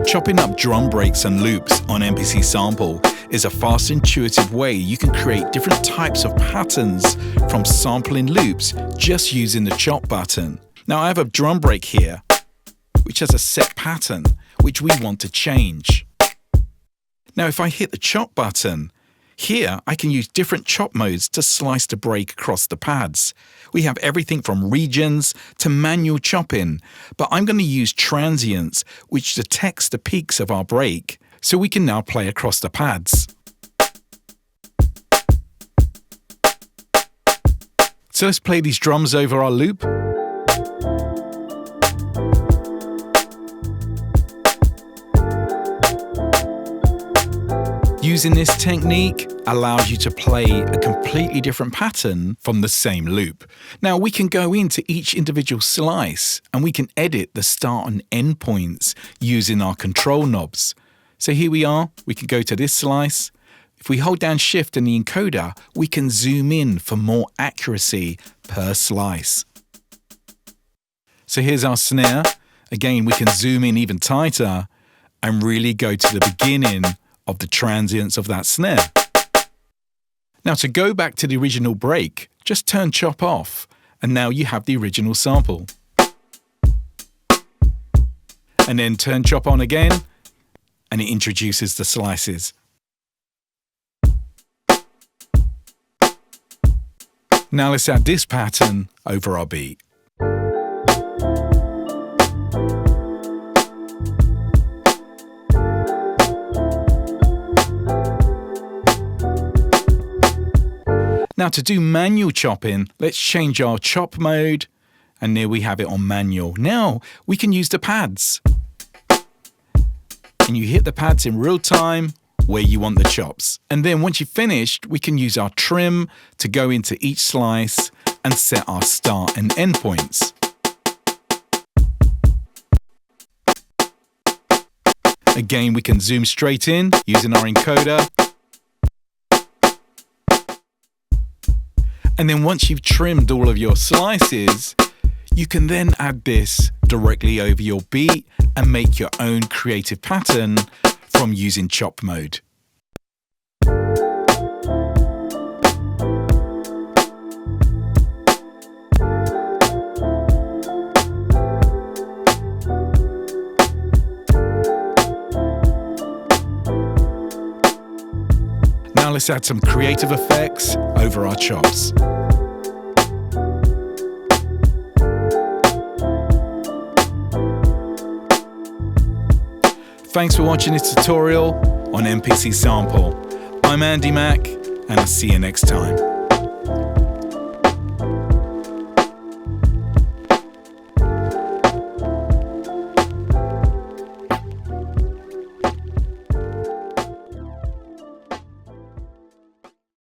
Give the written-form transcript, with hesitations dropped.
Chopping up drum breaks and loops on MPC Sample is a fast, intuitive way you can create different types of patterns from sampling loops just using the chop button. Now I have a drum break here which has a set pattern which we want to change. Now if I hit the chop button, here I can use different chop modes to slice the break across the pads. We have everything from regions to manual chopping, but I'm going to use transients which detects the peaks of our break, so we can now play across the pads. So let's play these drums over our loop. Using this technique allows you to play a completely different pattern from the same loop. Now we can go into each individual slice and we can edit the start and end points using our control knobs. So here we are, we can go to this slice. If we hold down Shift in the encoder, we can zoom in for more accuracy per slice. So here's our snare. Again, we can zoom in even tighter and really go to the beginning of the transients of that snare. Now to go back to the original break, just turn chop off and now you have the original sample. And then turn chop on again and it introduces the slices. Now let's add this pattern over our beat. Now to do manual chopping, let's change our chop mode, and there we have it on manual. Now we can use the pads. And you hit the pads in real time where you want the chops. And then once you've finished, we can use our trim to go into each slice and set our start and end points. Again, we can zoom straight in using our encoder. And then once you've trimmed all of your slices, you can then add this directly over your beat and make your own creative pattern from using chop mode. Now let's add some creative effects over our chops. Thanks for watching this tutorial on MPC Sample. I'm Andy Mack, and I'll see you next time.